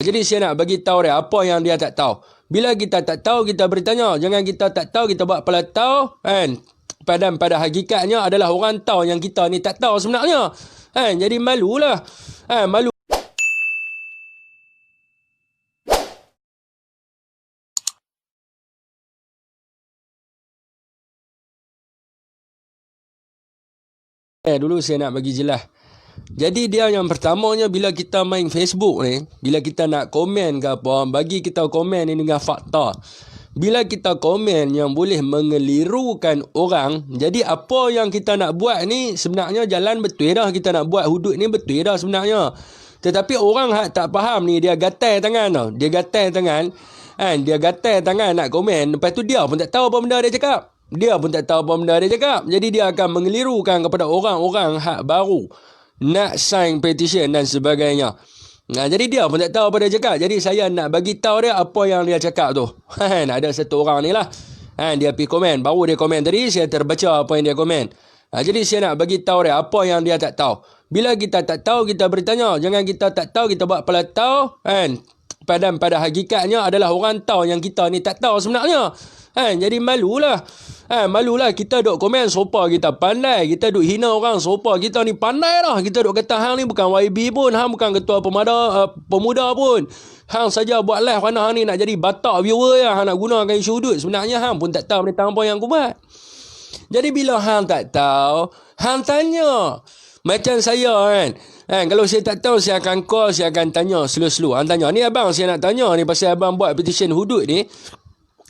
Jadi saya nak bagi tahu dia apa yang dia tak tahu. Bila kita tak tahu, kita bertanya. Jangan kita tak tahu, kita buat pala tahu. Kan? Pada hakikatnya adalah orang tahu yang kita ni tak tahu sebenarnya. Kan? Jadi malulah. Malu. Dulu saya nak bagi jelas. Jadi dia yang pertamanya bila kita main Facebook ni, bila kita nak komen ke apa, bagi kita komen ni dengan fakta. Bila kita komen yang boleh mengelirukan orang, jadi apa yang kita nak buat ni sebenarnya jalan betul dah, kita nak buat hudud ni betul dah sebenarnya. Tetapi orang hak tak faham ni, dia gatal tangan tau. Dia gatal tangan, dia gatal tangan nak komen, lepas tu dia pun tak tahu apa benda dia cakap. Dia pun tak tahu apa benda dia cakap. Jadi dia akan mengelirukan kepada orang-orang hak baru nak sign petition dan sebagainya. Jadi dia pun tak tahu apa dia cakap. Jadi saya nak bagi tahu dia apa yang dia cakap tu. Ada satu orang ni lah. Dia pergi komen. Baru dia komen tadi, saya terbaca apa yang dia komen. Jadi saya nak bagi tahu dia apa yang dia tak tahu. Bila kita tak tahu, kita bertanya. Jangan kita tak tahu, kita buat pala tahu. Pada hakikatnya adalah orang tahu yang kita ni tak tahu sebenarnya. Jadi malulah. Malulah kita duk komen sopa kita pandai, kita duk hina orang sopa kita ni pandai dah. Kita duk kata hang ni bukan YB pun, hang bukan ketua pemuda pun. Hang saja buat live kerana hang ni nak jadi batak viewer ya, hang nak gunakan isu hudud. Sebenarnya hang pun tak tahu benda apa yang aku buat. Jadi bila hang tak tahu, hang tanya. Macam saya kan. Kalau saya tak tahu, saya akan call, saya akan tanya slow-slow. Hang tanya, ni abang saya nak tanya ni pasal abang buat petition hudud ni.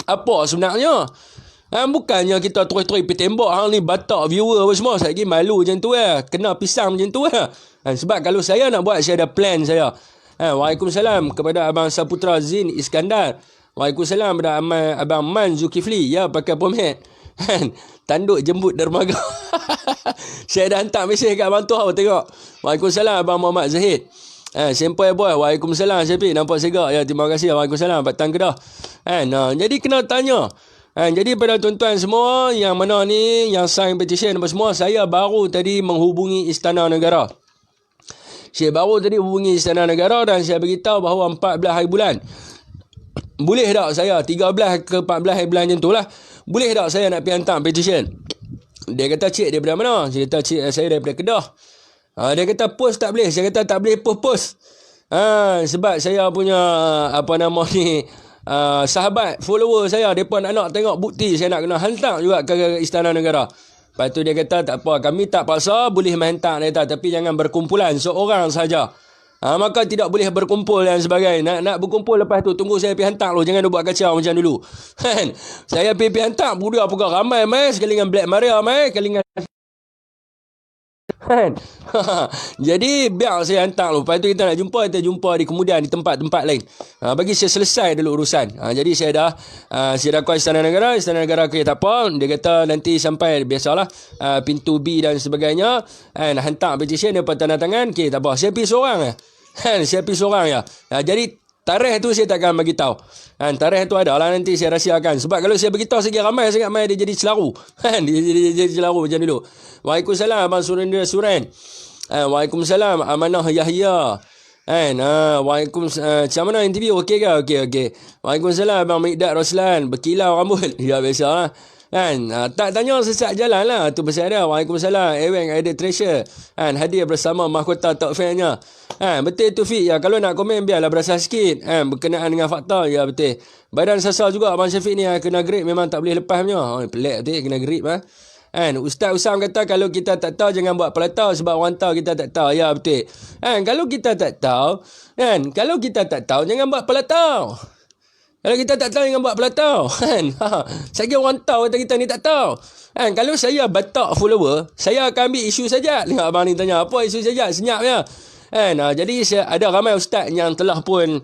Apa sebenarnya? Bukannya kita terus-terus pergi tembak hang ni batak viewer apa semua. Saya lagi malu macam tu kena pisang macam tu sebab kalau saya nak buat, saya ada plan saya. Waalaikumsalam kepada Abang Saputra Zin Iskandar. Waalaikumsalam kepada Abang Man Zulkifli. Ya, pakai pomade. Tanduk jembut dermaga. Saya dah hantar mesej kat Abang Tuh tengok. Waalaikumsalam Abang Muhammad Zahid. Sampai boy. Waalaikumsalam Syafiq. Nampak segak. Ya, terima kasih. Waalaikumsalam Batang Kedah. Jadi kena tanya. Jadi pada tuan-tuan semua yang mana ni, yang sign petition apa semua, saya baru tadi menghubungi Istana Negara. Saya baru tadi hubungi Istana Negara dan saya beritahu bahawa 14 hari bulan. Boleh tak saya 13 ke 14 hari bulan macam tu lah. Boleh tak saya nak pergi hantar petition? Dia kata, cik daripada mana? Saya kata, cik saya daripada Kedah. Dia kata, post tak boleh. Saya kata, tak boleh post. Sebab saya punya sahabat, follower saya, mereka nak tengok bukti, saya nak kena hantar juga ke Istana Negara. Lepas tu dia kata, tak apa, kami tak paksa, boleh menghantar, tapi jangan berkumpulan, seorang saja. Maka tidak boleh berkumpul dan sebagainya. Nak berkumpul lepas tu, tunggu saya pergi hantar dulu, jangan buat kacau macam dulu. Saya pergi hantar, budak pukul ramai mai, sekali dengan Black Maria mai, sekali dengan jadi biar saya hantar dulu. Lepas tu kita nak jumpa, kita jumpa di kemudian di tempat-tempat lain. Bagi saya selesai dulu urusan. Jadi saya dah call Istana Negara. Istana Negara kata tak apa. Dia kata nanti sampai biasalah pintu B dan sebagainya. Hantar petition, dia tanda tangan. Okay, tak apa. Saya pergi seorang saya pergi seorang ya. Jadi tarikh tu saya takkan bagi tahu. Tarikh tu ada lah, nanti saya rahsiakan. Sebab kalau saya beritahu sikit ramai sangat mai, dia jadi celaru. Dia jadi celaru macam dulu. Waalaikumsalam Abang Surendra Suren. Waalaikumsalam Amanah Yahya. Waalaikumsalam. Macam mana interview? Okey ke? Okey. Waalaikumsalam Abang Mikdad Roslan. Berkilau rambut. Ya biasalah. Tak tanya sesak jalan lah. Tu pasal dia. Waalaikumsalam Eweng Edit Treasure. Hadir bersama mahkota top fan-nya. Betul tu Fik. Ya, kalau nak komen biarlah berasal sikit. Berkenaan dengan fakta. Ya betul. Badan sasar juga Abang Syafiq ni kena grip, memang tak boleh lepas punya. Pelik betul kena grip Ustaz Usam kata kalau kita tak tahu jangan buat pelatau sebab orang tahu kita tak tahu. Ya betul. Kalau kita tak tahu, kalau kita tak tahu jangan buat pelatau. Kalau kita tak tahu jangan buat pelatau. Saya orang tahu kata kita ni tak tahu. Kalau saya batak follower, saya akan ambil isu saja. Tengok abang ni tanya apa isu saja, senyap ya. Jadi ada ramai ustaz yang telah pun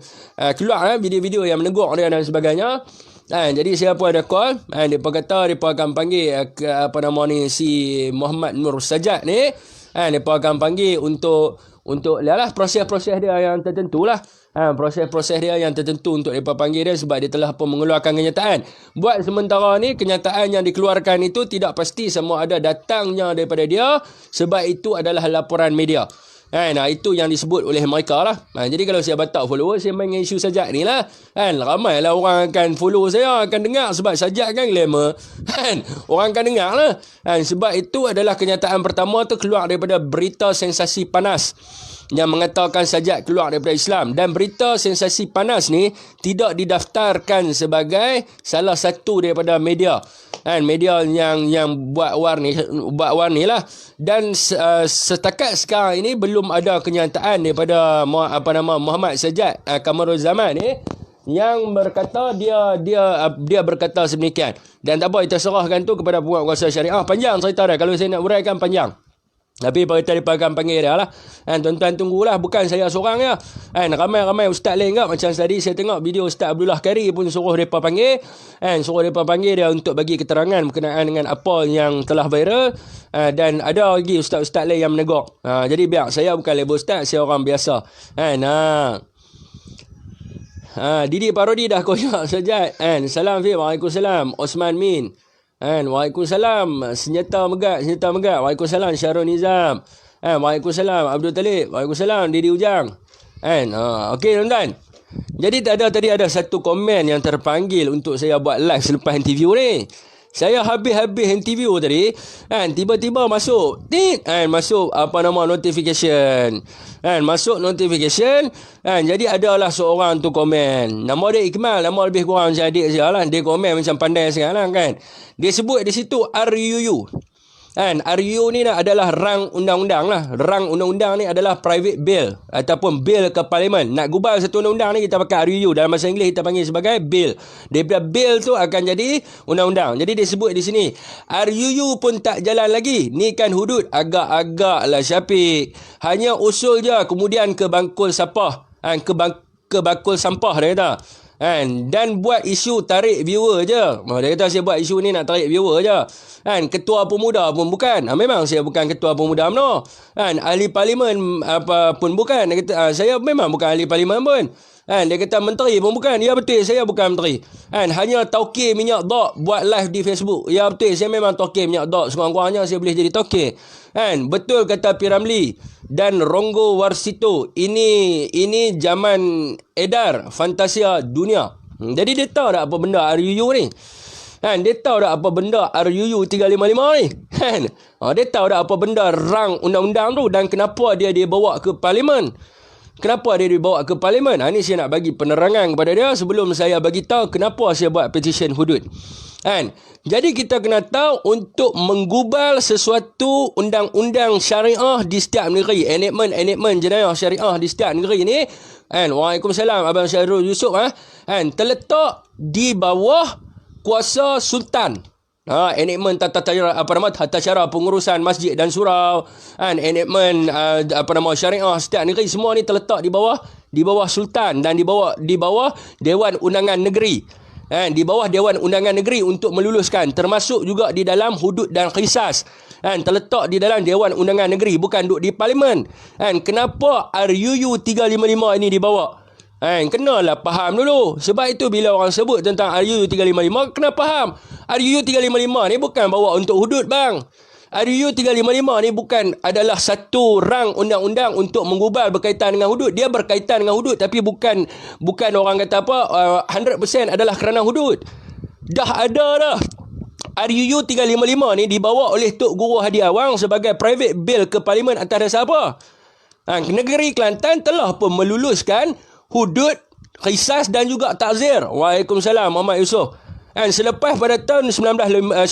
keluar video-video yang menegur dia dan sebagainya. Jadi saya pun ada call. Mereka kata mereka akan panggil si Muhammad Nur Sajad ni. Mereka akan panggil untuk proses-proses dia yang tertentu lah. Proses-proses dia yang tertentu untuk mereka panggil dia sebab dia telah pun mengeluarkan kenyataan. Buat sementara ni, kenyataan yang dikeluarkan itu tidak pasti semua ada datangnya daripada dia sebab itu adalah laporan media. Itu yang disebut oleh mereka lah. Jadi kalau saya batak follower, saya main dengan isu Sajak ni lah. Ramailah orang akan follow saya, akan dengar sebab Sajak kan glamour. Orang akan dengar lah. Sebab itu adalah kenyataan pertama tu keluar daripada berita sensasi panas yang mengatakan Sajak keluar daripada Islam. Dan berita sensasi panas ni tidak didaftarkan sebagai salah satu daripada media. Media yang buat warni lah. Dan setakat sekarang ini belum ada kenyataan daripada Muhammad Sajak Kamarul Zaman ni yang berkata dia berkata sedemikian. Dan tak apa, kita serahkan tu kepada penguasa syariah. Panjang cerita dia, kalau saya nak uraikan panjang. Tapi kita akan panggil dia lah. Tuan-tuan tunggulah, bukan saya seorang ya. Ramai-ramai ustaz lain kat. Macam tadi saya tengok video Ustaz Abdullah Kari pun suruh mereka panggil. Suruh mereka panggil dia untuk bagi keterangan berkenaan dengan apa yang telah viral. Dan ada lagi ustaz-ustaz lain yang menegur. Jadi biar saya bukan label ustaz, saya orang biasa. Didi Parodi dah koyak Sajak. Salam Fib. Waalaikumsalam. Osman Min. Waalaikumsalam. Senjata megat. Waalaikumsalam Syarul Nizam. Waalaikumsalam Abdul Talib. Waalaikumsalam Didi Ujang. Okey tuan-tuan. Jadi tadi ada satu komen yang terpanggil untuk saya buat live selepas interview ni. Saya habis interview tadi, tiba-tiba masuk masuk notification. Masuk notification, jadi adalah seorang tu komen. Nama dia Ikmal, nama lebih kurang macam adik saya lah. Dia komen macam pandai sekarang kan. Dia sebut di situ RUU. RUU ni adalah rang undang-undang lah. Rang undang-undang ni adalah private bill ataupun bill ke parlimen. Nak gubal satu undang-undang ni kita pakai RUU. Dalam bahasa Inggeris kita panggil sebagai bill. Daripada bill tu akan jadi undang-undang. Jadi dia sebut di sini RUU pun tak jalan lagi. Ni kan hudud agak-agak lah Syafiq. Hanya usul je kemudian ke bangkul sampah. Ke bangkul sampah dia kata. Dan buat isu tarik viewer je. Dia kata saya buat isu ni nak tarik viewer je. Ketua pemuda pun bukan. Memang saya bukan ketua pemuda UMNO. Ahli parlimen apa pun bukan. Dia kata saya memang bukan ahli parlimen pun. Dia kata menteri pun bukan. Ya betul, saya bukan menteri. Hanya tauke minyak dok buat live di Facebook. Ya betul, saya memang tauke minyak dok. Sekurang-kurangnya saya boleh jadi tauke. Betul kata Piramli dan Ronggo Warsito. Ini zaman edar fantasia dunia. Jadi dia tahu tak apa benda RUU ni? Dia tahu tak apa benda RUU 355 ni? Dia tahu tak apa benda rang undang-undang tu dan kenapa dia dibawa ke parlimen? Kenapa dia dibawa ke parlimen? Ini saya nak bagi penerangan kepada dia sebelum saya bagi tahu kenapa saya buat petition hudud. Jadi kita kena tahu untuk menggubal sesuatu undang-undang syariah di setiap negeri, enactment jenayah syariah di setiap negeri ni, Waalaikumsalam Abang Syahrul Yusof, terletak di bawah kuasa sultan. Enactment tata cara pengurusan masjid dan surau, enactment syariah setiap negeri, semua ni terletak di bawah sultan dan di bawah Dewan Undangan Negeri. Di bawah Dewan Undangan Negeri untuk meluluskan, termasuk juga di dalam hudud dan qisas. Terletak di dalam Dewan Undangan Negeri, bukan duduk di parlimen. Kenapa RUU 355 ini dibawa? Kenalah faham dulu. Sebab itu bila orang sebut tentang RUU 355, kena faham. RUU 355 ni bukan bawa untuk hudud bang. RUU 355 ni bukan adalah satu rang undang-undang untuk menggubal berkaitan dengan hudud. Dia berkaitan dengan hudud tapi bukan orang kata apa 100% adalah kerana hudud. Dah ada dah. RUU 355 ni dibawa oleh Tok Guru Hadi Awang sebagai private bill ke parlimen atas dasar apa? Negeri Kelantan telah pun meluluskan hudud, qisas dan juga takzir. Waalaikumsalam Muhammad Yusof. Selepas pada tahun 1993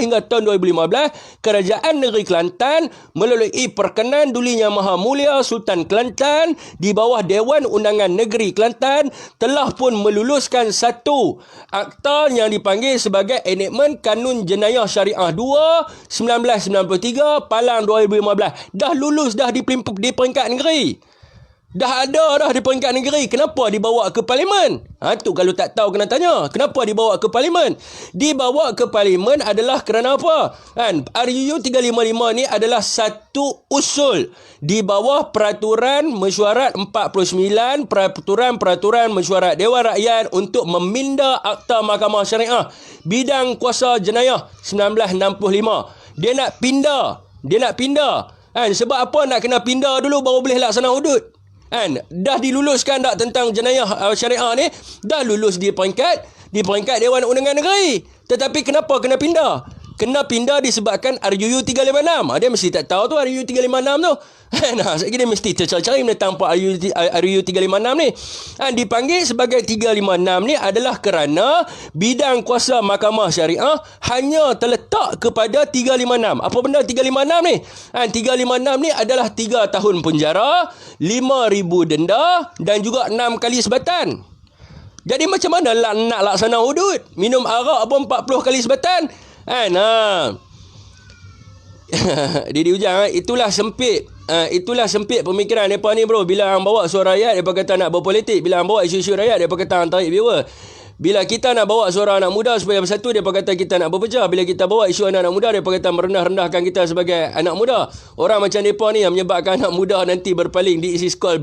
hingga tahun 2015, Kerajaan Negeri Kelantan melalui perkenan Duli Yang Maha Mulia Sultan Kelantan di bawah Dewan Undangan Negeri Kelantan telah pun meluluskan satu akta yang dipanggil sebagai Enactment Kanun Jenayah Syariah 2 1993 Palang 2015. Dah lulus dah di peringkat negeri. Dah ada dah di peringkat negeri. Kenapa dibawa ke parlimen? Tu kalau tak tahu kena tanya. Kenapa dibawa ke parlimen? Dibawa ke parlimen adalah kerana apa? RUU 355 ni adalah satu usul di bawah Peraturan Mesyuarat 49, Peraturan Mesyuarat Dewan Rakyat untuk meminda Akta Mahkamah Syariah Bidang Kuasa Jenayah 1965. Dia nak pindah Sebab apa nak kena pindah dulu baru boleh laksana hudud? Dah diluluskan tak tentang jenayah syariah ni? Dah lulus di peringkat Dewan Undangan Negeri. Tetapi kenapa kena pindah? Kena pindah disebabkan RUU 356. Dia mesti tak tahu tu RUU 356 tu. Saya kira mesti tercari-cari tentang RUU 356 ni. Dipanggil sebagai 356 ni adalah kerana bidang kuasa mahkamah syariah hanya terletak kepada 356. Apa benda 356 ni? 356 ni adalah 3 tahun penjara, 5,000 denda dan juga 6 kali sebatan. Jadi macam mana nak laksana hudud? Minum arak pun 40 kali sebatan. Didi Ujang, itulah sempit pemikiran mereka ni bro. Bila hang bawa suara rakyat, mereka kata nak berpolitik. Bila hang bawa isu-isu rakyat, mereka kata hang tarik viewer. Bila kita nak bawa suara anak muda supaya bersatu, mereka kata kita nak berpecah. Bila kita bawa isu anak muda, mereka kata merendah-rendahkan kita sebagai anak muda. Orang macam mereka ni yang menyebabkan anak muda nanti berpaling di isi sekolah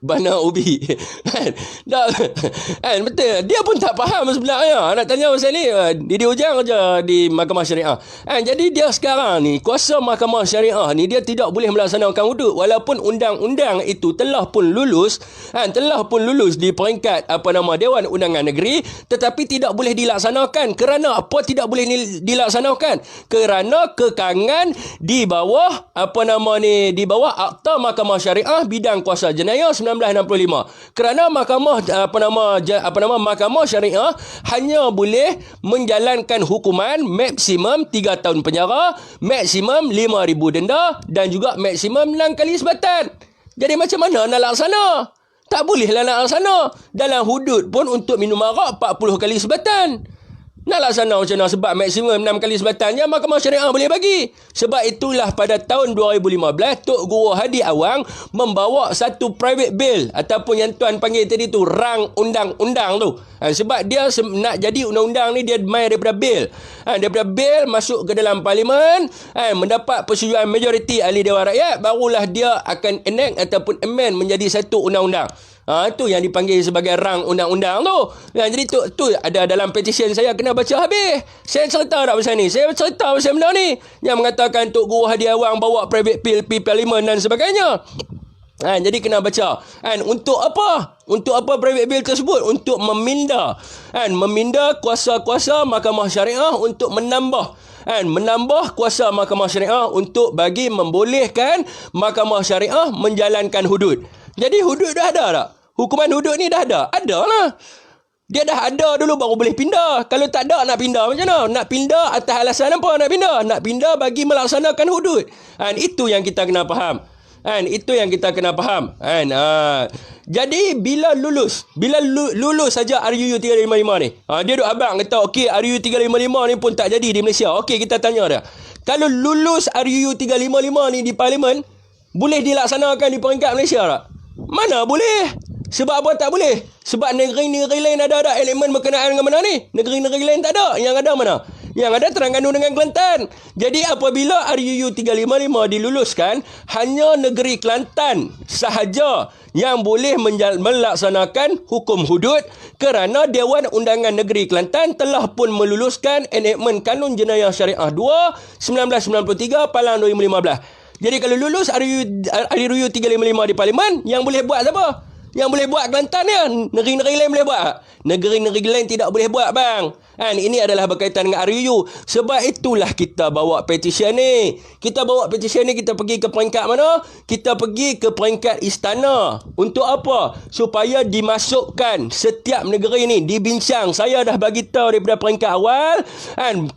banana ubi. Betul. Dia pun tak faham sebenarnya. Nak tanya pasal ni, Didi Ujang aja di Mahkamah Syariah. Jadi dia sekarang ni, kuasa Mahkamah Syariah ni, dia tidak boleh melaksanakan hudud walaupun undang-undang itu telah pun lulus di peringkat Dewan Undangan Negeri, tetapi tidak boleh dilaksanakan. Kerana apa tidak boleh dilaksanakan? Kerana kekangan di bawah di bawah Akta Mahkamah Syariah Bidang Kuasa Jenayah 1965. Kerana Mahkamah Syariah hanya boleh menjalankan hukuman maksimum 3 tahun penjara, maksimum 5,000 denda dan juga maksimum 6 kali sebatan. Jadi macam mana nak laksana? Tak bolehlah nak laksana. Dalam hudud pun untuk minum arak 40 kali sebatan. Nak laksana macam mana? Sebab maksimum 6 kali sebatannya Mahkamah Syariah boleh bagi. Sebab itulah pada tahun 2015 Tok Guru Hadi Awang membawa satu private bill ataupun yang tuan panggil tadi tu rang undang-undang tu. Sebab dia nak jadi undang-undang ni dia main daripada bill. Daripada bill masuk ke dalam parlimen, mendapat persetujuan majoriti ahli Dewan Rakyat, barulah dia akan enact ataupun amend menjadi satu undang-undang. Itu yang dipanggil sebagai rang undang-undang tu. Jadi tu ada dalam petition saya, kena baca habis. Saya cerita tak pasal ni? Saya cerita pasal benda ni. Yang mengatakan Tok Guru Hadi Awang bawa private bill pergi parlimen dan sebagainya. Jadi kena baca. Untuk apa? Untuk apa private bill tersebut? Untuk meminda kuasa-kuasa Mahkamah Syariah untuk menambah kuasa Mahkamah Syariah untuk bagi membolehkan Mahkamah Syariah menjalankan hudud. Jadi hudud dah ada tak? Hukuman hudud ni dah ada? Ada lah. Dia dah ada dulu baru boleh pindah. Kalau tak ada nak pindah macam mana? Nak pindah atas alasan apa nak pindah? Nak pindah bagi melaksanakan hudud. Itu yang kita kena faham. Jadi bila lulus saja RUU 355 ni. Dia duk abang kata okey RUU 355 ni pun tak jadi di Malaysia. Okey, kita tanya dia. Kalau lulus RUU 355 ni di parlimen, boleh dilaksanakan di peringkat Malaysia tak? Mana boleh? Sebab apa tak boleh? Sebab negeri-negeri lain ada elemen berkenaan dengan mana ni? Negeri-negeri lain tak ada. Yang ada mana? Yang ada Terengganu dengan Kelantan. Jadi apabila RUU 355 diluluskan, hanya negeri Kelantan sahaja yang boleh melaksanakan hukum hudud kerana Dewan Undangan Negeri Kelantan telah pun meluluskan enactment Kanun Jenayah Syariah 2 1993 Palang 2015. Jadi kalau lulus RUU 355 di parlimen, yang boleh buat siapa? Yang boleh buat Kelantan ya. Negeri-negeri lain boleh buat. Negeri-negeri lain tidak boleh buat bang. Ini adalah berkaitan dengan RUU. Sebab itulah kita bawa petition ni. Kita pergi ke peringkat mana? Kita pergi ke peringkat istana. Untuk apa? Supaya dimasukkan setiap negeri ni dibincang. Saya dah bagi tahu daripada peringkat awal.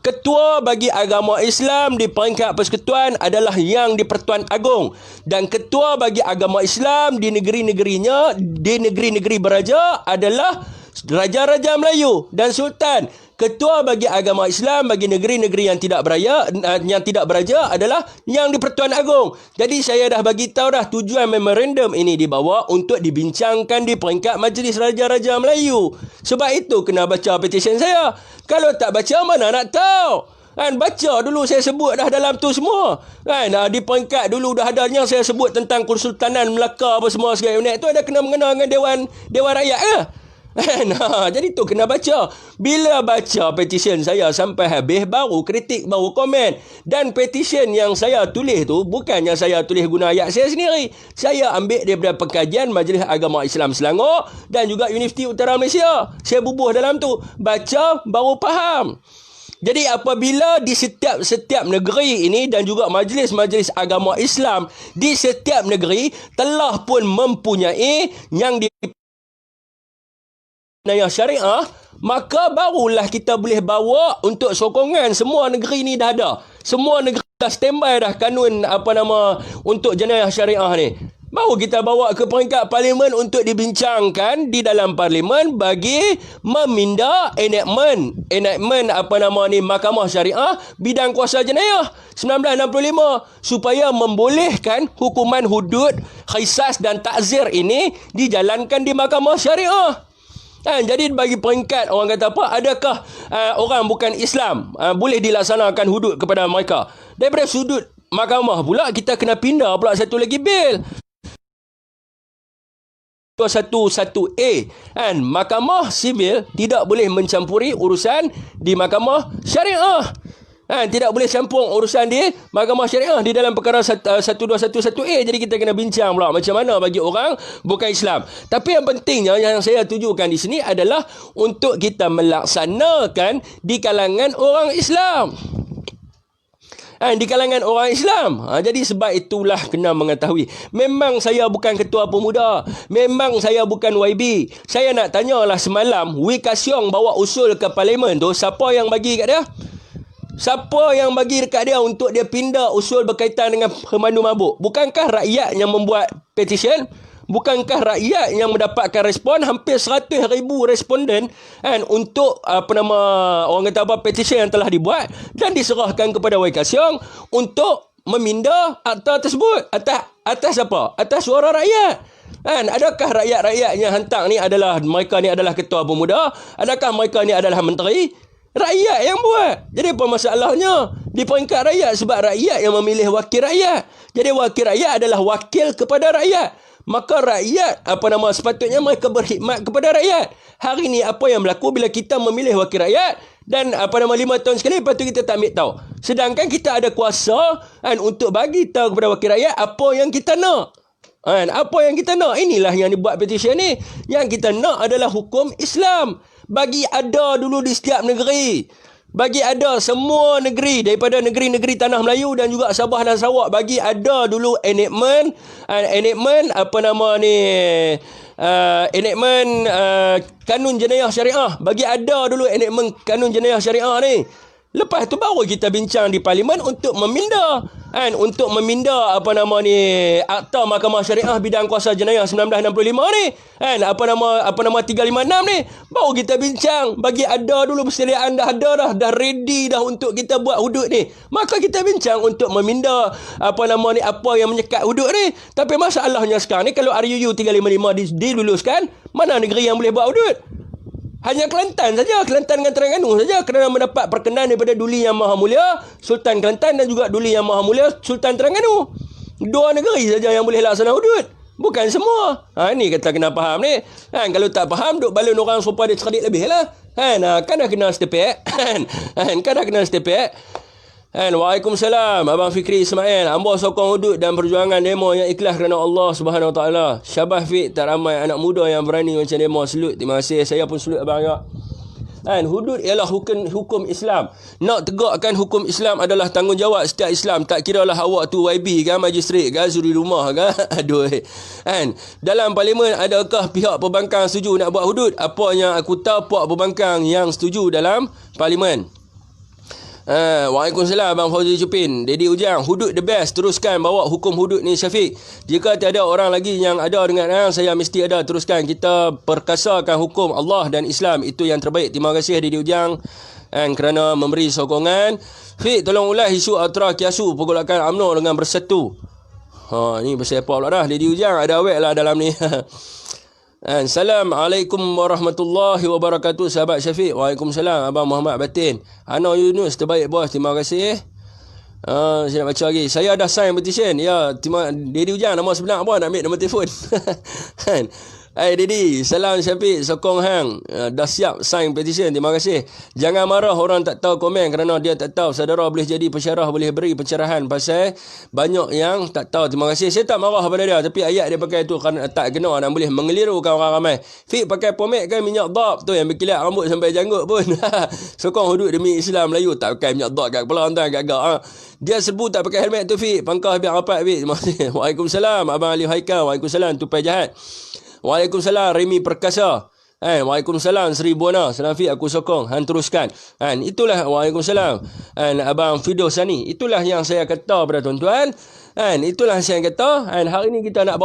Ketua bagi agama Islam di peringkat persekutuan adalah yang di Pertuan Agong. Dan ketua bagi agama Islam di negeri-negerinya, di negeri-negeri beraja adalah Raja-Raja Melayu dan Sultan. Ketua bagi agama Islam bagi negeri-negeri yang tidak beraja adalah yang di Pertuan Agong. Jadi saya dah bagi tahu dah tujuan memorandum ini dibawa untuk dibincangkan di peringkat Majlis Raja-Raja Melayu. Sebab itu kena baca petition saya. Kalau tak baca mana nak tahu? Baca dulu saya sebut dah dalam tu semua. Di peringkat dulu dah adanya saya sebut tentang Kesultanan Melaka apa semua segala benda tu ada kena mengena dengan Dewan Rakyat ke? Jadi tu kena baca. Bila baca petition saya sampai habis, baru kritik, baru komen. Dan petition yang saya tulis tu bukannya saya tulis guna ayat saya sendiri. Saya ambil daripada pengkajian Majlis Agama Islam Selangor dan juga Universiti Utara Malaysia. Saya bubuh dalam tu. Baca baru faham. Jadi apabila di setiap negeri ini dan juga majlis-majlis agama Islam di setiap negeri telah pun mempunyai yang di jenayah syariah, maka barulah kita boleh bawa untuk sokongan. Semua negeri ni dah ada. Semua negeri dah standby dah kanun untuk jenayah syariah ni. Baru kita bawa ke peringkat parlimen untuk dibincangkan di dalam parlimen bagi meminda enactment Mahkamah Syariah bidang kuasa jenayah 1965 supaya membolehkan hukuman hudud, qisas dan takzir ini dijalankan di Mahkamah Syariah. Jadi bagi peringkat orang kata apa, adakah orang bukan Islam boleh dilaksanakan hudud kepada mereka? Daripada sudut mahkamah pula kita kena pindah pula satu lagi bil 211A, Mahkamah Sivil tidak boleh mencampuri urusan di Mahkamah Syariah. Tidak boleh campur urusan di Mahkamah Syariah di dalam perkara 1211A. Jadi kita kena bincang pula macam mana bagi orang bukan Islam. Tapi yang pentingnya yang saya tujukan di sini adalah untuk kita melaksanakan di kalangan orang Islam. Di kalangan orang Islam. Jadi sebab itulah kena mengetahui. Memang saya bukan ketua pemuda. Memang saya bukan YB. Saya nak tanyalah semalam, Wee Ka Siong bawa usul ke parlimen tu, siapa yang bagi kat dia? Siapa yang bagi dekat dia untuk dia pindah usul berkaitan dengan pemandu mabuk? Bukankah rakyat yang membuat petition? Bukankah rakyat yang mendapatkan respon hampir 100,000 responden untuk petition yang telah dibuat dan diserahkan kepada Wee Ka Siong untuk meminda akta tersebut atas apa? Atas suara rakyat. Adakah rakyat-rakyat yang hantar ni adalah mereka ni adalah ketua pemuda? Adakah mereka ni adalah menteri? Rakyat yang buat. Jadi apa masalahnya di peringkat rakyat? Sebab rakyat yang memilih wakil rakyat. Jadi wakil rakyat adalah wakil kepada rakyat. Maka rakyat sepatutnya mereka berkhidmat kepada rakyat. Hari ni apa yang berlaku bila kita memilih wakil rakyat dan 5 tahun sekali, lepas tu kita tak ambil tahu. Sedangkan kita ada kuasa untuk bagi tahu kepada wakil rakyat apa yang kita nak. Apa yang kita nak. Inilah yang dibuat petition ni. Yang kita nak adalah hukum Islam. Bagi ada dulu di setiap negeri. Bagi ada semua negeri daripada negeri-negeri tanah Melayu dan juga Sabah dan Sarawak, bagi ada dulu enactment kanun jenayah syariah. Bagi ada dulu enactment kanun jenayah syariah ni. Lepas tu baru kita bincang di parlimen untuk meminda akta Mahkamah Syariah bidang kuasa jenayah 1965 ni 356 ni, baru kita bincang. Bagi ada dulu persediaan dah ready dah untuk kita buat hudud ni, maka kita bincang untuk meminda apa yang menyekat hudud ni. Tapi masalahnya sekarang ni, kalau RUU 355 diluluskan, mana negeri yang boleh buat hudud? Hanya Kelantan saja, Kelantan dengan Terengganu saja, kerana mendapat perkenan daripada Duli Yang Maha Mulia Sultan Kelantan dan juga Duli Yang Maha Mulia Sultan Terengganu. 2 negeri saja yang boleh laksana hudud, bukan semua. Ni kita kena faham ni. Kalau tak faham, duk balun orang supaya dia cerdik lebih lah. Kan dah kena stepek. Waalaikumsalam Abang Fikri Ismail. Hamba sokong hudud dan perjuangan demo yang ikhlas kerana Allah Subhanahu Wa Taala. Syabas Fik, tak ramai anak muda yang berani macam demo. Selut, terima kasih. Saya pun selut abang juga. Hudud ialah hukum Islam. Nak tegakkan hukum Islam adalah tanggungjawab setiap Islam. Tak kiralah awak tu YB kan, magistrat kan, suri rumah kan. Aduh. Dalam parlimen, adakah pihak pembangkang setuju nak buat hudud? Apa yang aku tahu, pihak pembangkang yang setuju dalam parlimen. Waalaikumsalam Abang Fauzi Cupin. Dedi Ujang, hudud the best. Teruskan bawa hukum hudud ni Syafiq. Jika tiada orang lagi yang ada dengan saya mesti ada. Teruskan. Kita perkasakan hukum Allah dan Islam. Itu yang terbaik. Terima kasih Dedi Ujang kerana memberi sokongan. Fik, tolong ulas isu Ultra Kiasu pergolakan UMNO dengan Bersatu. Ni pasal apa pula dah. Dedi Ujang ada awet lah dalam ni. Assalamualaikum warahmatullahi wabarakatuh sahabat Syafiq. Waalaikumsalam Abang Muhammad Batin. Ana Yunus, terbaik bos, terima kasih. Saya nak baca lagi. Saya dah sign petition. Ya, Dedi Ujang, nama sebenar apa? Nak ambil nombor telefon. Hai Didi, salam Syafiq, sokong hang. Dah siap sign petition, terima kasih. Jangan marah orang tak tahu komen kerana dia tak tahu. Saudara boleh jadi pensyarah, boleh beri pencerahan pasal banyak yang tak tahu. Terima kasih. Saya tak marah pada dia, tapi ayat dia pakai tu kan tak kena dan boleh mengelirukan orang ramai. Fik pakai pomade kan minyak dap tu yang berkilat rambut sampai janggut pun. Sokong hudud demi Islam Melayu tak pakai minyak dap kat kepala tuan agak-agak. Dia serbu tak pakai helmet tu Fik. Pangkah biar rapat Fik. Terima kasih. Waalaikumsalam Abang Ali Haikal. Waalaikumsalam Tupai Jahat. Waalaikumsalam Remy Perkasa. Waalaikumsalam Seri Buana. Salam Fik, aku sokong. Han teruskan. Itulah Waalaikumsalam. Abang Fido Sani. Itulah yang saya kata pada tuan-tuan. Itulah saya kata. Hari ini kita nak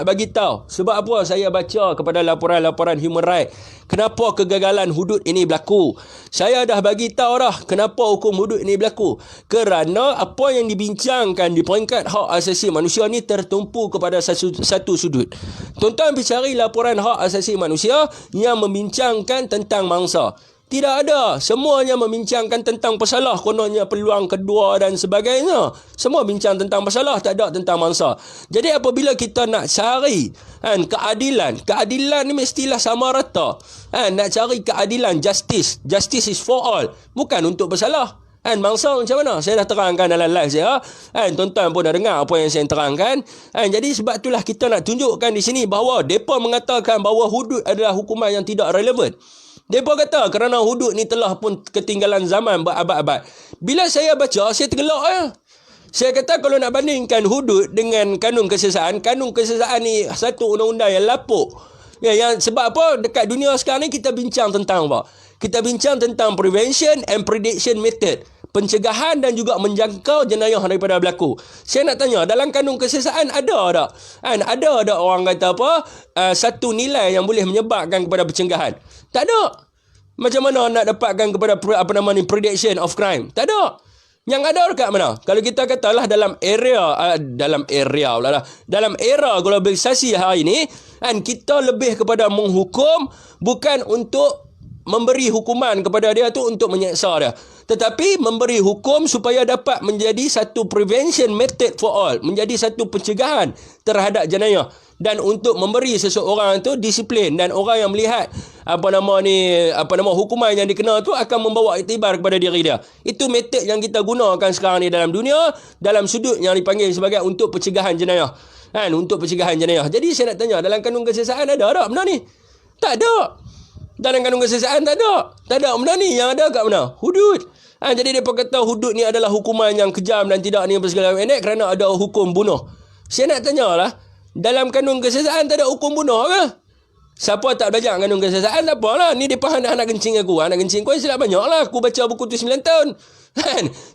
bagi tahu. Sebab apa saya baca kepada laporan-laporan human right. Kenapa kegagalan hudud ini berlaku? Saya dah bagi tahu dah kenapa hukum hudud ini berlaku. Kerana apa yang dibincangkan di peringkat hak asasi manusia ni tertumpu kepada satu sudut. Tuan-tuan pergi cari laporan hak asasi manusia yang membincangkan tentang mangsa. Tidak ada. Semuanya membincangkan tentang pesalah. Kononnya peluang kedua dan sebagainya. Semua bincang tentang pesalah. Tak ada tentang mangsa. Jadi apabila kita nak cari keadilan. Keadilan ni mestilah sama rata. Nak cari keadilan. Justice. Justice is for all. Bukan untuk pesalah. Mangsa macam mana? Saya dah terangkan dalam live saya. Tuan-tuan pun dah dengar apa yang saya terangkan. Jadi sebab itulah kita nak tunjukkan di sini bahawa mereka mengatakan bahawa hudud adalah hukuman yang tidak relevan. Mereka kata kerana hudud ni telah pun ketinggalan zaman berabad-abad. Bila saya baca, saya tergelak ya. Saya kata kalau nak bandingkan hudud dengan kanun kesesaan ni satu undang-undang yang lapuk. Sebab apa? Dekat dunia sekarang ni kita bincang tentang apa? Kita bincang tentang prevention and prediction method. Pencegahan dan juga menjangkau jenayah daripada berlaku. Saya nak tanya, dalam kanun kesesaan ada tak? Ada tak orang kata apa? Satu nilai yang boleh menyebabkan kepada pencegahan? Tak ada. Macam mana nak dapatkan kepada prediction of crime? Tak ada. Yang ada dekat mana? Kalau kita katalah dalam era globalisasi hari ini, kita lebih kepada menghukum bukan untuk memberi hukuman kepada dia tu untuk menyeksa dia, tetapi memberi hukum supaya dapat menjadi satu prevention method for all, menjadi satu pencegahan terhadap jenayah, dan untuk memberi seseorang tu disiplin, dan orang yang melihat hukuman yang dikena tu akan membawa iktibar kepada diri dia. Itu metod yang kita gunakan sekarang ni dalam dunia, dalam sudut yang dipanggil sebagai untuk pencegahan jenayah. Untuk pencegahan jenayah. Jadi saya nak tanya, dalam kanun kesesaan ada tak benda ni? Tak ada. Dalam kanun kesesaan tak ada. Tak ada benda ni. Yang ada kat mana? Hudud. Jadi mereka kata hudud ni adalah hukuman yang kejam dan tidak ni segala macam kerana ada hukum bunuh. Saya nak tanyalah, dalam kanun kesesaan tak ada hukum bunuh ke? Siapa tak belajar kanun kesesaan, tak apalah. Ni dia faham anak kencing aku. Anak kencing kau silap banyak lah. Aku baca buku tu 9 tahun.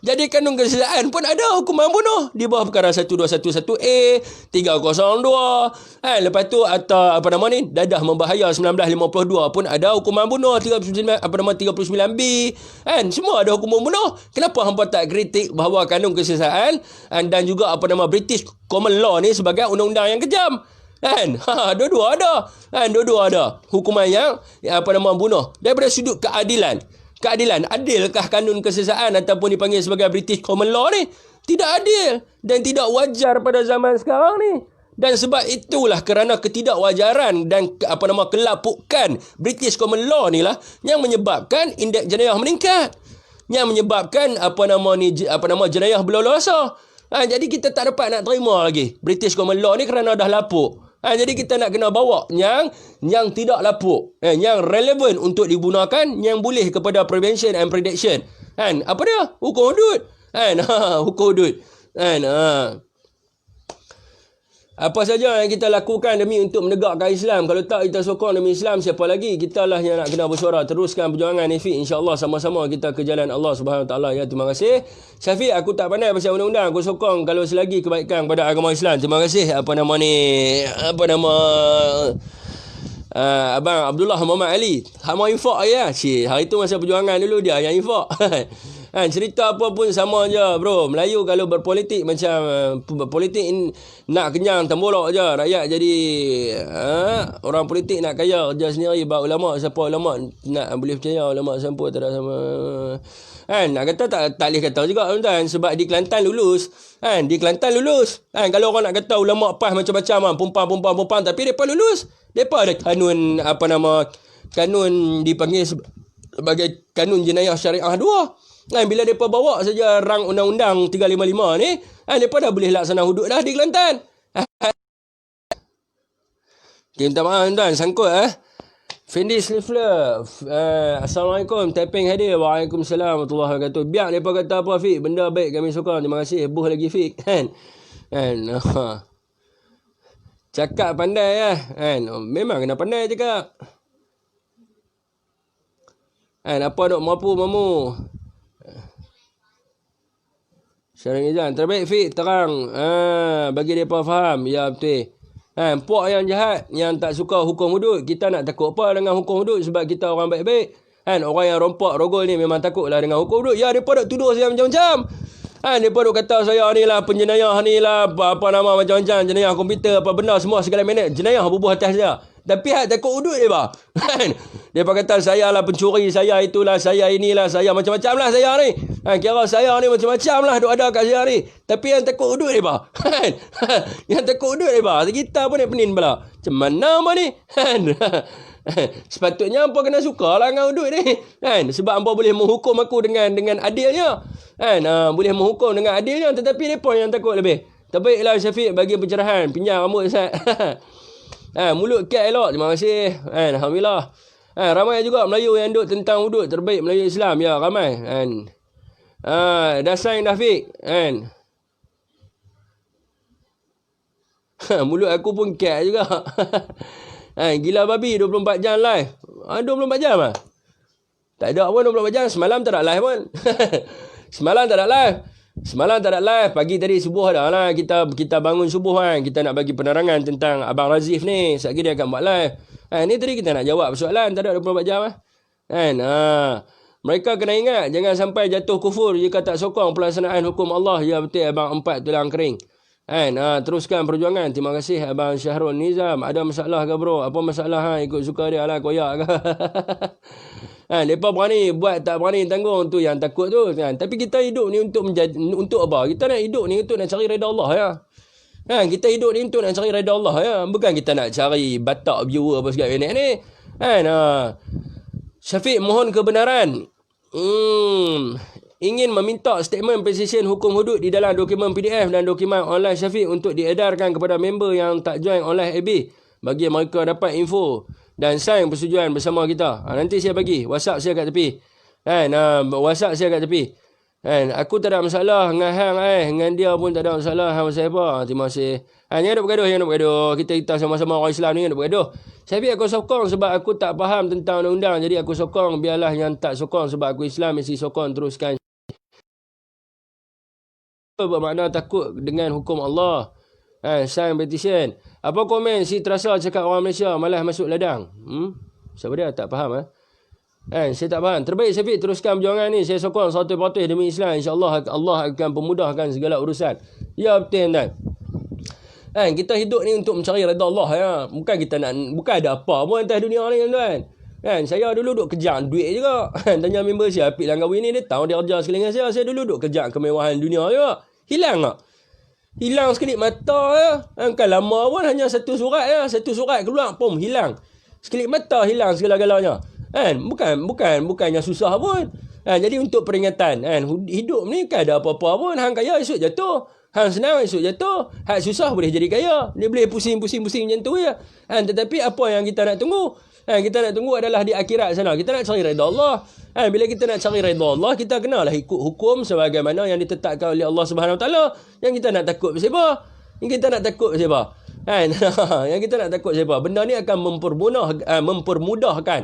Jadi kanun kesesaan pun ada hukuman bunuh di bawah perkara 1211A 302. Lepas tu atau dadah membahaya 1952 pun ada hukuman bunuh 39B. Semua ada hukuman bunuh. Kenapa hangpa tak kritik bahawa kanun kesesaan dan juga British common law ni sebagai undang-undang yang kejam? Dua-dua ada. Dua-dua ada hukuman yang bunuh. Daripada sudut keadilan, adilkah kanun kesesaan ataupun dipanggil sebagai British common law ni? Tidak adil dan tidak wajar pada zaman sekarang ni. Dan sebab itulah kerana ketidakwajaran dan kelapukan British common law ni lah yang menyebabkan indeks jenayah meningkat, yang menyebabkan jenayah berleluasa. Jadi kita tak dapat nak terima lagi British common law ni kerana dah lapuk. Jadi kita nak kena bawa yang tidak lapuk, yang relevan untuk digunakan, yang boleh kepada prevention and prediction. Apa dia? Hukum hudud. Hukum hudud. Apa saja yang kita lakukan demi untuk menegakkan Islam. Kalau tak kita sokong demi Islam, siapa lagi? Kita lah yang nak kena bersuara. Teruskan perjuangan ni, Fiq. InsyaAllah sama-sama kita ke jalan Allah Subhanahu Wa Taala. Ya, terima kasih. Syafiq, aku tak pandai pasal undang-undang. Aku sokong kalau selagi kebaikan kepada agama Islam. Terima kasih. Abang Abdullah Muhammad Ali. Hak mau infak ya. Hari tu masa perjuangan dulu dia yang infak. Cerita apa pun sama je bro. Melayu kalau berpolitik macam politik nak kenyang tembolok je. Rakyat jadi orang politik nak kaya kerja sendiri. Bahawa ulama siapa ulama nak boleh percaya ulama siapa tak ada sama. Nak kata tak boleh kata juga tuan. Sebab di Kelantan lulus. Di Kelantan lulus. Kalau orang nak kata ulama PAS macam-macam pumpang tapi depa lulus. Depa ada kanun kanun dipanggil sebagai kanun jenayah syariah 2. Bila mereka bawa saja rang undang-undang 355 ni, mereka dah boleh laksana hudud dah di Kelantan. Okay, minta maaf tuan, sangkut Fendi Slifler, Assalamualaikum, tapping hadir. Waalaikumsalam warahmatullahi wabarakatuh. Biar mereka kata apa Fik, benda baik kami suka. Terima kasih, buh lagi Fik. Cakap pandai memang kena pandai cakap. Apa dok mampu mamu. Syarang Izan, terbaik Fik, terang. Bagi mereka faham. Ya betul. Puak yang jahat, yang tak suka hukum hudud, kita nak takut apa dengan hukum hudud sebab kita orang baik-baik. Orang yang rompak, rogol ni memang takutlah dengan hukum hudud. Ya, mereka dok tuduh saya macam-macam. Mereka dok kata saya ni lah penjenayah ni lah, apa nama macam-macam, jenayah komputer, apa benda semua segala minit. Jenayah bubuh atas dia. Tapi takut hudud dia bah. Dia kata saya lah pencuri, saya itulah, saya inilah, saya macam-macam lah saya ni. Kira saya ni macam-macam lah duk ada kat saya ni. Tapi yang takut hudud dia bah. Yang takut hudud dia bah. Kita pun nak penin pula. Macam mana apa ni? Sepatutnya hampa kena suka lah dengan hudud ni. Sebab hampa boleh menghukum aku dengan adilnya. Boleh menghukum dengan adilnya. Tetapi mereka yang takut lebih. Terbaiklah Syafiq bagi pencerahan. Pinjam rambut Ustaz. Mulut kat elok. Terima kasih. Alhamdulillah. Ramai juga Melayu yang duk tentang hudud. Terbaik Melayu Islam. Ya, ramai. Dah sign dah Fik. Mulut aku pun kat juga. Gila babi 24 jam live. 24 jam lah. Tak ada pun 24 jam. Semalam tak ada live pun. Semalam tak ada live. Pagi tadi subuh dah lah. Kita bangun subuh kan. Kita nak bagi penerangan tentang Abang Razif ni. Sekejap dia akan buat live. Ni tadi kita nak jawab soalan. Tak ada 24 jam lah. Mereka kena ingat. Jangan sampai jatuh kufur jika tak sokong pelaksanaan hukum Allah. Ya betul Abang 4 tulang kering. Teruskan perjuangan. Terima kasih Abang Syahrul Nizam. Ada masalah ke bro? Apa masalah ikut suka dia lah koyak ke? Mereka berani buat, tak berani tanggung tu yang takut tu kan. Tapi kita hidup ni untuk apa? Kita nak hidup ni untuk nak cari redha Allah ya. Kita hidup ni untuk nak cari redha Allah ya. Bukan kita nak cari batak viewer apa segala ni. Syafiq mohon kebenaran. Ingin meminta statement precision hukum hudud di dalam dokumen PDF dan dokumen online Syafiq untuk diedarkan kepada member yang tak join online AB bagi mereka dapat info dan sign persetujuan bersama kita. Nanti saya bagi WhatsApp saya kat tepi. WhatsApp saya kat tepi. Aku tak ada masalah dengan hang dengan dia pun tak ada masalah hang saya apa. Terima kasih. Jangan duk bergaduh, Kita sama-sama orang Islam ni duk bergaduh. Syafiq aku sokong sebab aku tak faham tentang undang-undang. Jadi aku sokong, biarlah yang tak sokong sebab aku Islam mesti sokong teruskan. Bermakna takut dengan hukum Allah. Sign petition. Apa komen si terasa cakap orang Malaysia malah masuk ladang? Siapa dia? Tak faham saya tak faham. Terbaik Syafiq teruskan perjuangan ni. Saya sokong 100% demi Islam. InsyaAllah Allah akan pemudahkan segala urusan. Ya betul tuan. Kita hidup ni untuk mencari redha Allah ya. Bukan ada apa pun atas dunia ni tuan. Saya dulu duk kejar duit juga. Tanya member saya, Apik Langkawi ni, dia tahu dia kerja sekali dengan saya. Saya dulu duk kejar kemewahan dunia juga. Hilang tak? Hilang sekelip mata ya. Kan lama pun hanya satu surat ya. Satu surat keluar, pom, hilang. Sekelip mata hilang segala-galanya. Bukannya susah pun. Jadi untuk peringatan, hidup ni kan ada apa-apa pun. Hang kaya esok jatuh. Hang senang esok jatuh. Hang susah boleh jadi kaya. Dia boleh pusing-pusing macam tu ya. Tetapi apa yang kita nak tunggu? Kita nak tunggu adalah di akhirat sana. Kita nak cari redha Allah. Bila kita nak cari redha Allah, kita kenalah ikut hukum sebagaimana yang ditetapkan oleh Allah Subhanahu Wa Taala. Yang kita nak takut siapa? Yang kita nak takut siapa? Yang kita nak takut siapa? Benda ni akan mempermudahkan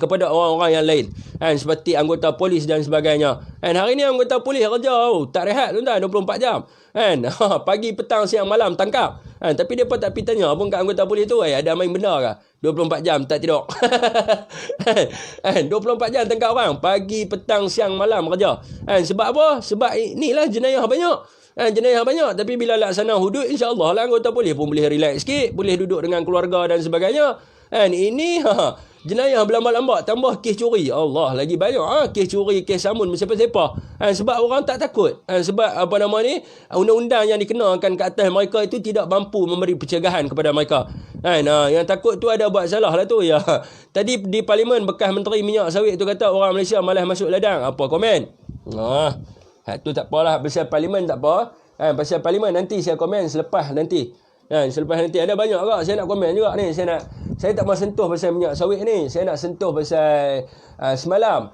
kepada orang-orang yang lain. Seperti anggota polis dan sebagainya. Hari ni anggota polis kerja tak rehat tuan-tuan 24 jam. Pagi, petang, siang, malam tangkap. Tapi mereka tak pergi tanya pun kat anggota polis tu, ada main benar ke? 24 jam tak tidur. 24 jam tangkap orang. Pagi, petang, siang, malam kerja. Sebab apa? Sebab inilah jenayah banyak. Jenayah banyak. Tapi bila laksana hudud, insyaAllah lah anggota polis pun boleh relax sikit. Boleh duduk dengan keluarga dan sebagainya. Ini jenayah berlambat-lambat. Tambah kes curi. Allah, lagi banyak. Kes curi, kes samun, siapa-siapa. Sebab orang tak takut. Sebab undang-undang yang dikenakan ke atas mereka itu tidak mampu memberi pencegahan kepada mereka. Yang takut tu ada buat salah lah tu. Ya. Tadi di Parlimen bekas Menteri Minyak Sawit tu kata orang Malaysia malas masuk ladang. Apa komen? Tu tak apalah. Pasal Parlimen tak apa. Pasal Parlimen nanti saya komen selepas nanti. Selepas nanti ada banyak juga saya nak komen juga ni. Saya tak mau sentuh pasal minyak sawit ni. Saya nak sentuh pasal semalam.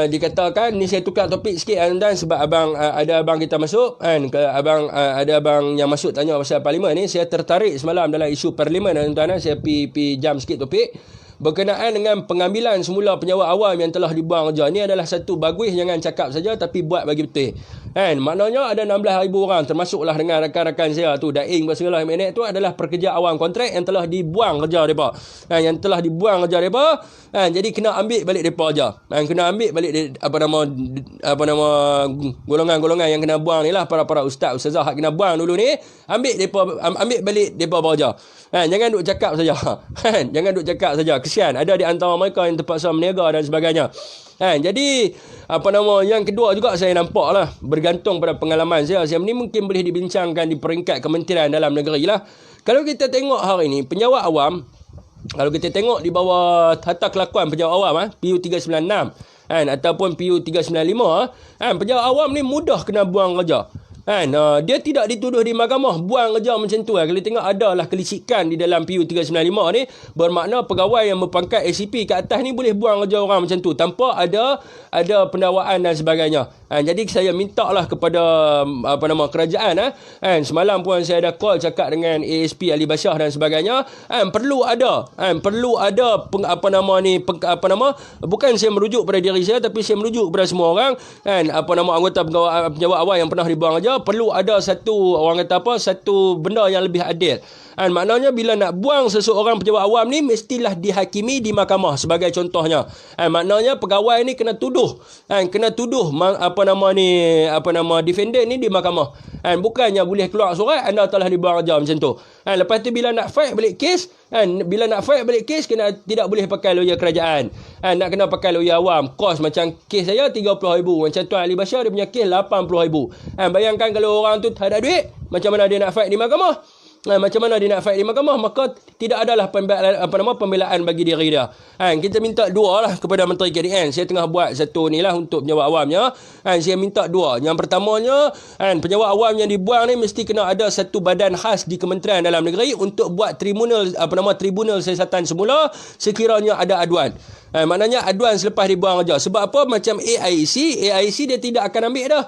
Dikatakan ni saya tukar topik sikit dan sebab ada abang kita masuk ada abang yang masuk tanya pasal Parlimen ni. Saya tertarik semalam dalam isu Parlimen tuan-tuan. Saya pi jam sikit topik berkenaan dengan pengambilan semula penjawat awam yang telah dibuang kerja. Ini adalah satu bagus, jangan cakap saja tapi buat bagi betul. Maknanya ada 16,000 orang termasuklah dengan rakan-rakan saya tu Daing bersegala minit tu adalah pekerja awam kontrak yang telah dibuang kerja mereka. Yang telah dibuang kerja mereka. Jadi kena ambil balik mereka aja. Kena ambil balik golongan-golongan yang kena buang ni lah, para ustaz ustazah hak kena buang dulu ni, ambil balik mereka bekerja. Jangan duk cakap saja. Jangan duk cakap saja. Kesian ada di antara mereka yang terpaksa meniaga dan sebagainya. Jadi yang kedua juga saya nampak lah, bergantung pada pengalaman saya ni mungkin boleh dibincangkan di peringkat kementerian dalam negeri lah. Kalau kita tengok hari ni penjawat awam, kalau kita tengok di bawah tata kelakuan penjawat awam PU 396 ataupun PU 395, penjawat awam ni mudah kena buang kerja. Dia tidak dituduh di mahkamah buang kerja macam tu. Kalau tengok adalah kelicikan di dalam PU 395 ni, bermakna pegawai yang berpangkat ACP ke atas ni boleh buang kerja orang macam tu tanpa ada pendakwaan dan sebagainya. Jadi saya minta lah kepada kerajaan. Semalam pun saya ada call cakap dengan ASP Ali Bashar dan sebagainya. Perlu ada bukan saya merujuk pada diri saya tapi saya merujuk kepada semua orang. Anggota penjawat awal yang pernah dibuang kerja, perlu ada satu benda yang lebih adil. Maknanya bila nak buang seseorang pejabat awam ni mestilah dihakimi di mahkamah sebagai contohnya. Maknanya pegawai ni kena tuduh defendant ni di mahkamah. Bukannya boleh keluar surat anda telah dibuang kerja macam tu. Lepas tu bila nak fight balik kes, tidak boleh pakai lawyer kerajaan. Nak kena pakai lawyer awam. Kos macam kes saya 30,000, macam Tuan Ali Bashar dia punya kes 80,000. Bayangkan kalau orang tu tak ada duit, macam mana dia nak fight di mahkamah? Maka tidak adalah pembelaan bagi diri dia. Kita minta dua lah kepada Menteri KDN. Saya tengah buat satu ni lah untuk penjawat awamnya. Saya minta dua. Yang pertamanya, penjawat awam yang dibuang ni mesti kena ada satu badan khas di Kementerian Dalam Negeri untuk buat tribunal siasatan semula sekiranya ada aduan. Maknanya aduan selepas dibuang kerja. Sebab apa? Macam AIC dia tidak akan ambil dah.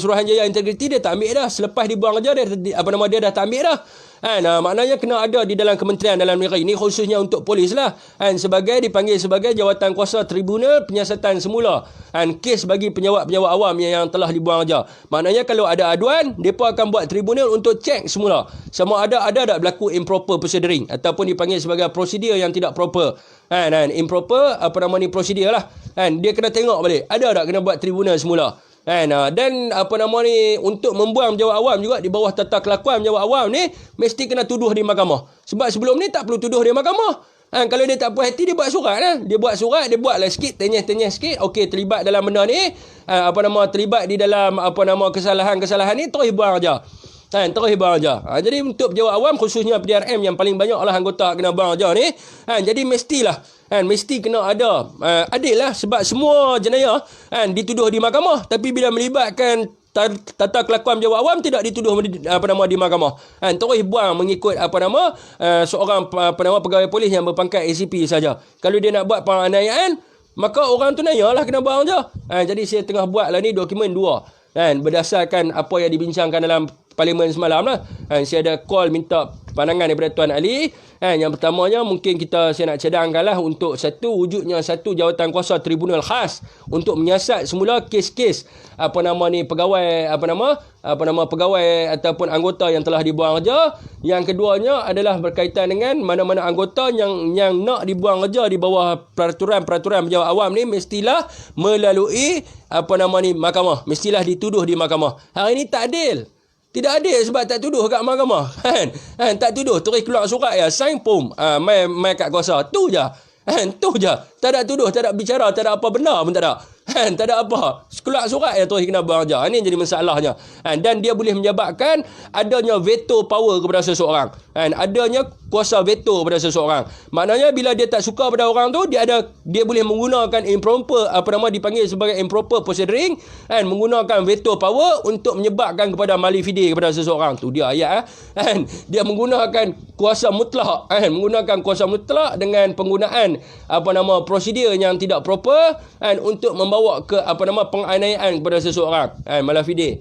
Suruhanjaya Integriti dia tak ambil dah. Selepas dibuang kerja dia dah tak ambil dah. Maknanya kena ada di dalam Kementerian Dalam Negeri. Ini khususnya untuk polis lah. Dipanggil sebagai jawatan kuasa tribunal penyiasatan semula. Kes bagi penjawat-penjawat awam yang telah dibuang kerja. Maknanya kalau ada aduan, mereka akan buat tribunal untuk cek semula. Sama ada tak berlaku improper proceeding ataupun dipanggil sebagai prosedur yang tidak proper. Improper prosedur lah. Dia kena tengok balik. Ada tak kena buat tribunal semula. Dan untuk membuang penjawat awam juga di bawah tata kelakuan penjawat awam ni mesti kena tuduh di mahkamah. Sebab sebelum ni tak perlu tuduh di mahkamah. Kalau dia tak puas hati dia buat surat lah. Dia buatlah sikit, tenyes sikit. Okey, terlibat dalam benda ni, terlibat di dalam kesalahan ni, terus buang aja. Jadi untuk penjawat awam khususnya PDRM yang paling banyak lah anggota kena buang aja ni. Jadi mesti kena ada adil lah, sebab semua jenayah dituduh di mahkamah, tapi bila melibatkan tata kelakuan penjawat awam tidak dituduh di mahkamah. Terus buang mengikut seorang pegawai polis yang berpangkat ACP saja. Kalau dia nak buat penganiayaan, maka orang tu nanyalah kena buang aja. Jadi saya tengah buat lah ni dokumen 2. Berdasarkan apa yang dibincangkan dalam parlimen semalam lah. Saya ada call minta pandangan daripada Tuan Ali. Yang pertamanya mungkin saya nak cadangkanlah untuk wujudnya satu jawatan kuasa tribunal khas untuk menyiasat semula kes-kes pegawai pegawai ataupun anggota yang telah dibuang kerja. Yang keduanya adalah berkaitan dengan mana-mana anggota yang nak dibuang kerja di bawah peraturan pejabat awam ni mestilah melalui mahkamah, mestilah dituduh di mahkamah. Hari ini tak adil. Tidak adil sebab tak tuduh kat mahkamah. Tak tuduh, terus keluar surat ya, sign pom, mai kat kuasa. Tu je. Tu je. Tak ada tuduh, tak ada bicara, tak ada apa benda pun tak ada. Tak ada apa. Keluar surat ya terus kena buang je. Ini jadi masalahnya. Dan dia boleh menyebabkan adanya veto power kepada seseorang. Adanya kuasa veto kepada seseorang. Maknanya bila dia tak suka pada orang tu, dia boleh menggunakan improper, dipanggil sebagai improper proceeding, menggunakan veto power untuk menyebabkan kepada malifide kepada seseorang. Tu dia ayat. Dia menggunakan kuasa mutlak. Menggunakan kuasa mutlak dengan penggunaan prosedur yang tidak proper untuk membawa ke penganiayaan kepada seseorang, malafide.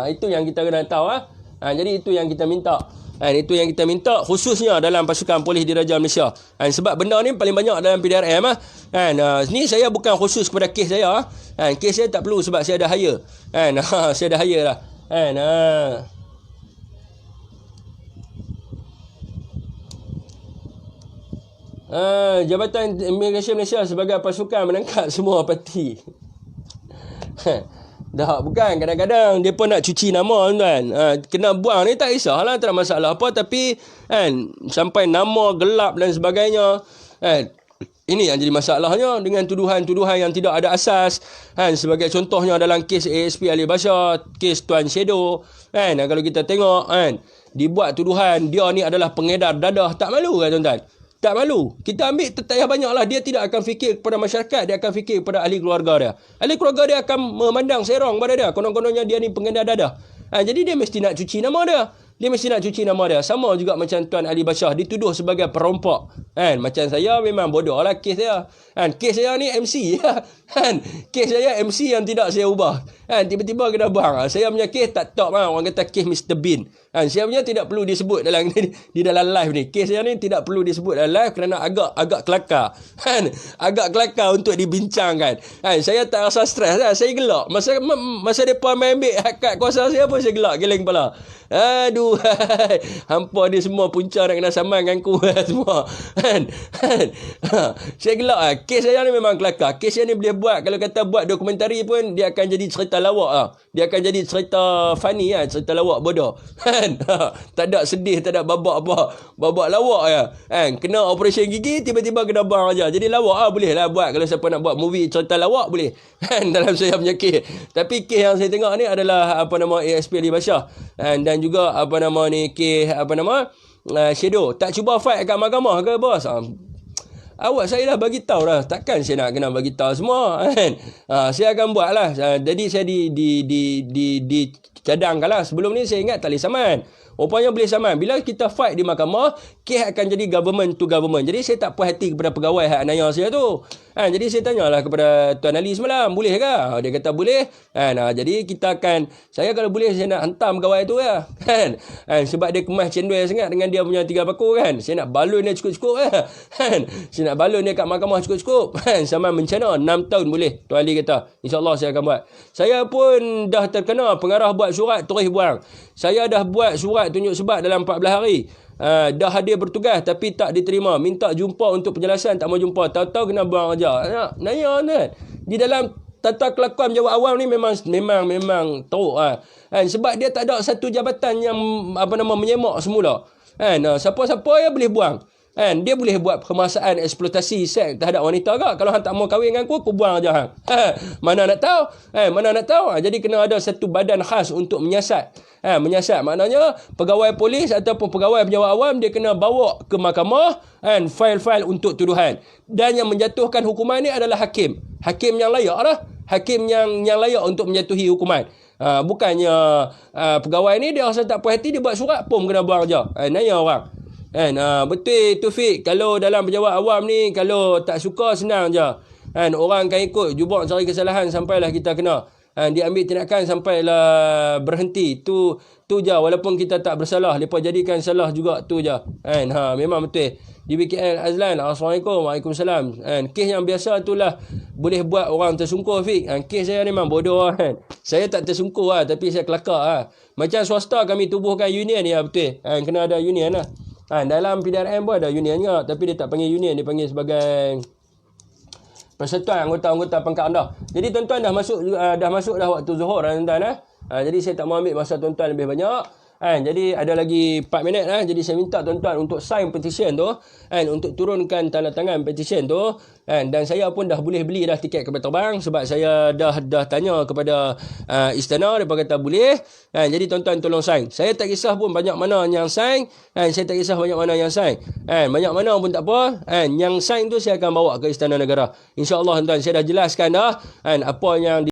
Itu yang kita kena tahu. Jadi itu yang kita minta. Itu yang kita minta khususnya dalam pasukan polis diraja Malaysia. Sebab benda ni paling banyak dalam PDRM. Ni saya bukan khusus kepada kes saya. Kes saya tak perlu sebab saya ada hire. Saya ada hire lah. Jabatan Imigresen Malaysia sebagai pasukan menangkap semua parti. Dah bukan, kadang-kadang dia pun nak cuci nama tuan. Kena buang ni tak kisahlah, tak ada masalah apa, tapi sampai nama gelap dan sebagainya. Ini yang jadi masalahnya dengan tuduhan-tuduhan yang tidak ada asas. Sebagai contohnya dalam kes ASP Ali Bashar, kes Tuan Shadow. Kalau kita tengok dibuat tuduhan dia ni adalah pengedar dadah. Tak malu kan tuan-tuan? Tak malu. Kita ambil tetayah banyaklah. Dia tidak akan fikir kepada masyarakat. Dia akan fikir kepada ahli keluarga dia. Ahli keluarga dia akan memandang serong pada dia. Konon-kononnya dia ni pengedar dadah. Jadi dia mesti nak cuci nama dia. Dia mesti nak cuci nama dia. Sama juga macam Tuan Ali Bashar dituduh sebagai perompak. Macam saya memang bodoh lah kes saya. Kes saya ni MC. Kes saya MC yang tidak saya ubah. Tiba-tiba kena buang. Saya punya kes tak top. Orang kata kes Mr. Bean. Saya punya tidak perlu disebut dalam di dalam live ni. Kes saya ni tidak perlu disebut dalam live kerana agak kelakar. Agak kelakar untuk dibincangkan. Saya tak rasa stres lah. Saya gelak. Masa mereka main ambil hak kuasa saya pun saya gelak. Geleng kepala. Aduh. Hampa dia semua punca nak kena saman dengan aku semua. Saya gelak lah. Kes saya ni memang kelakar. Kes saya ni boleh buat. Kalau kata buat dokumentari pun dia akan jadi cerita lawak lah. Dia akan jadi cerita funny lah. Cerita lawak bodoh. Tak ada sedih, tak ada babak apa. Babak lawak ya. Kena operasi gigi, tiba-tiba kena buang aja. Jadi lawak lah boleh lah buat. Kalau siapa nak buat movie cerita lawak boleh. Dalam saya punya kes. Tapi kes yang saya tengok ni adalah ASP Ali Bashar. Dan juga kes Shadow. Tak cuba fight kat mahkamah ke bos? Awak saya dah bagi tahu dah. Takkan saya nak kena bagi tahu semua kan. Saya akan buat lah. Jadi saya cadangkan lah. Sebelum ni saya ingat tak boleh saman. Rupanya boleh saman. Bila kita fight di mahkamah, kes akan jadi government to government. Jadi saya tak puas hati kepada pegawai hak naya saya tu. Jadi saya tanyalah kepada Tuan Ali semalam, boleh ke? Dia kata boleh. Jadi kita akan, saya kalau boleh saya nak hantam pegawai tu ya. Sebab dia kemas cendol sangat dengan dia punya 3 paku kan. Saya nak balun dia cukup-cukup Saya nak balun dia kat mahkamah cukup-cukup. Sama mencana 6 tahun boleh. Tuan Ali kata, InsyaAllah saya akan buat. Saya pun dah terkena pengarah buat surat terus buang. Saya dah buat surat tunjuk sebab dalam 14 hari. Dah hadir bertugas tapi tak diterima. Minta jumpa untuk penjelasan, tak mau jumpa. Tahu-tahu kena buang aja. Naya kan. Di dalam tata kelakuan pejabat awam ni memang teruk sebab dia tak ada satu jabatan yang menyemak semula. Siapa-siapa yang boleh buang. Dia boleh buat permasaan eksploitasi seks terhadap wanita ke? Kalau hang tak mau kahwin dengan aku buang aja hang. Mana nak tahu? Mana nak tahu? Jadi kena ada satu badan khas untuk menyiasat. Menyiasat maknanya pegawai polis ataupun pegawai pejabat awam dia kena bawa ke mahkamah fail-fail untuk tuduhan. Dan yang menjatuhkan hukuman ni adalah hakim. Hakim yang layak lah. Hakim yang layak untuk menjatuhi hukuman. Bukannya pegawai ni dia rasa tak puas hati dia buat surat pun kena buang aja. Naya orang. Betul tu Fik. Kalau dalam pejabat awam ni, kalau tak suka senang je. Orang akan ikut jubak cari kesalahan sampailah kita kena. Dia ambil tindakan sampailah berhenti. Tu je, walaupun kita tak bersalah, depa jadikan salah juga tu je. Memang betul. Di BKL Azlan, Assalamualaikum, Waalaikumsalam. Kes yang biasa itulah boleh buat orang tersungkur, Fik. Kes saya ni memang bodoh kan. Saya tak tersungkur tapi saya kelakar Macam swasta kami tubuhkan union ni betul. Kena ada union lah. Dalam PDRM pun ada union juga, tapi dia tak panggil union, dia panggil sebagai persatuan anggota-anggota pangkat rendah. Jadi tuan-tuan dah masuk dah waktu zuhur tuan-tuan. Jadi saya tak mau ambil masa tuan-tuan lebih banyak. Jadi ada lagi 4 minit Jadi saya minta tuan-tuan untuk sign petition tu, untuk turunkan tanda tangan petition tu. Dan saya pun dah boleh beli dah tiket kapal terbang, sebab saya dah tanya kepada istana, mereka kata boleh. Jadi tuan-tuan tolong sign. Saya tak kisah pun banyak mana yang sign. Saya tak kisah banyak mana yang sign. Banyak mana pun tak apa. Yang sign tu saya akan bawa ke Istana Negara. InsyaAllah tuan-tuan, saya dah jelaskan apa yang